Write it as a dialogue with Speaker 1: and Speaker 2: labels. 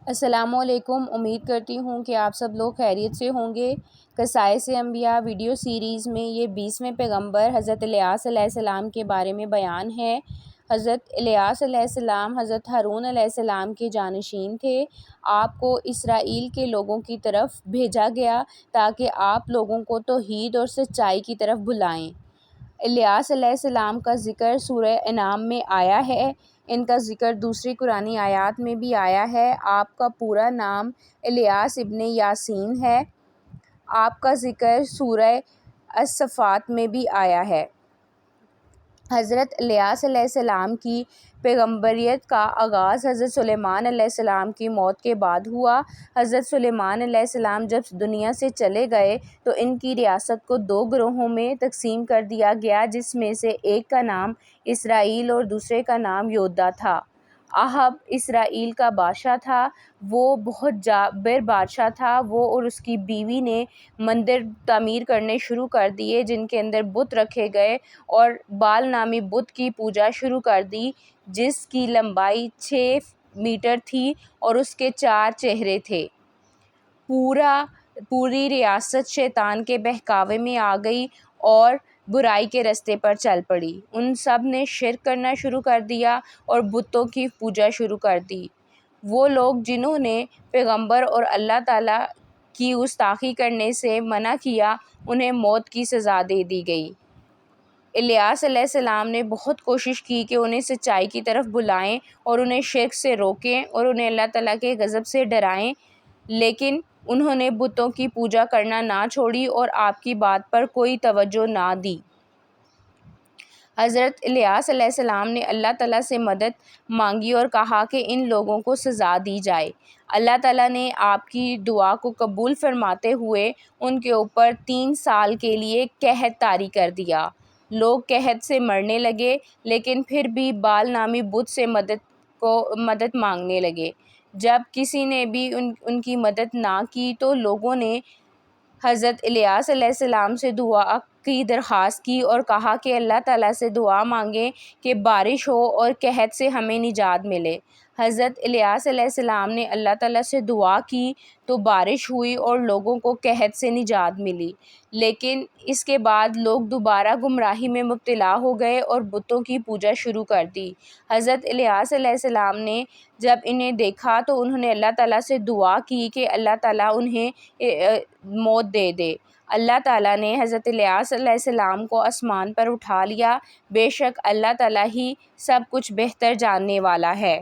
Speaker 1: السلام علیکم۔ امید کرتی ہوں کہ آپ سب لوگ خیریت سے ہوں گے۔ قصائص انبیاء ویڈیو سیریز میں یہ 20ویں پیغمبر حضرت الیاس علیہ السلام کے بارے میں بیان ہے۔ حضرت الیاس علیہ السلام حضرت ہارون علیہ السلام کے جانشین تھے۔ آپ کو اسرائیل کے لوگوں کی طرف بھیجا گیا تاکہ آپ لوگوں کو توحید اور سچائی کی طرف بلائیں۔ الیاس علیہ السلام کا ذکر سورہ انعام میں آیا ہے۔ ان کا ذکر دوسری قرآنی آیات میں بھی آیا ہے۔ آپ کا پورا نام الیاس ابن یاسین ہے۔ آپ کا ذکر سورہ الصافات میں بھی آیا ہے۔ حضرت الیاس علیہ السلام کی پیغمبریت کا آغاز حضرت سلیمان علیہ السلام کی موت کے بعد ہوا۔ حضرت سلیمان علیہ السلام جب دنیا سے چلے گئے تو ان کی ریاست کو 2 گروہوں میں تقسیم کر دیا گیا، جس میں سے ایک کا نام اسرائیل اور دوسرے کا نام یہودا تھا۔ آہب اسرائیل کا بادشاہ تھا۔ وہ بہت جابر بادشاہ تھا۔ وہ اور اس کی بیوی نے مندر تعمیر کرنے شروع کر دیے جن کے اندر بت رکھے گئے اور بال نامی بت کی پوجا شروع کر دی، جس کی لمبائی 6 میٹر تھی اور اس کے 4 چہرے تھے۔ پوری ریاست شیطان کے بہکاوے میں آ گئی اور برائی کے رستے پر چل پڑی۔ ان سب نے شرک کرنا شروع کر دیا اور بتوں کی پوجا شروع کر دی۔ وہ لوگ جنہوں نے پیغمبر اور اللہ تعالیٰ کی گستاخی کرنے سے منع کیا، انہیں موت کی سزا دے دی گئی۔ الیاس علیہ السلام نے بہت کوشش کی کہ انہیں سچائی کی طرف بلائیں اور انہیں شرک سے روکیں اور انہیں اللہ تعالیٰ کے غضب سے ڈرائیں، لیکن انہوں نے بتوں کی پوجا کرنا نہ چھوڑی اور آپ کی بات پر کوئی توجہ نہ دی۔ حضرت الیاس علیہ السلام نے اللہ تعالیٰ سے مدد مانگی اور کہا کہ ان لوگوں کو سزا دی جائے۔ اللہ تعالیٰ نے آپ کی دعا کو قبول فرماتے ہوئے ان کے اوپر 3 سال کے لیے قحط طاری کر دیا۔ لوگ قحط سے مرنے لگے، لیکن پھر بھی بال نامی بت سے مدد مانگنے لگے۔ جب کسی نے بھی ان کی مدد نہ کی تو لوگوں نے حضرت الیاس علیہ السلام سے دعا کی درخواست کی اور کہا کہ اللہ تعالیٰ سے دعا مانگیں کہ بارش ہو اور قحط سے ہمیں نجات ملے۔ حضرت الیاس علیہ السلام نے اللہ تعالیٰ سے دعا کی تو بارش ہوئی اور لوگوں کو قحط سے نجات ملی، لیکن اس کے بعد لوگ دوبارہ گمراہی میں مبتلا ہو گئے اور بتوں کی پوجا شروع کر دی۔ حضرت الیاس علیہ السلام نے جب انہیں دیکھا تو انہوں نے اللہ تعالیٰ سے دعا کی کہ اللہ تعالیٰ انہیں موت دے دے۔ اللہ تعالیٰ نے حضرت الیاس علیہ السلام کو آسمان پر اٹھا لیا۔ بے شک اللہ تعالیٰ ہی سب کچھ بہتر جاننے والا ہے۔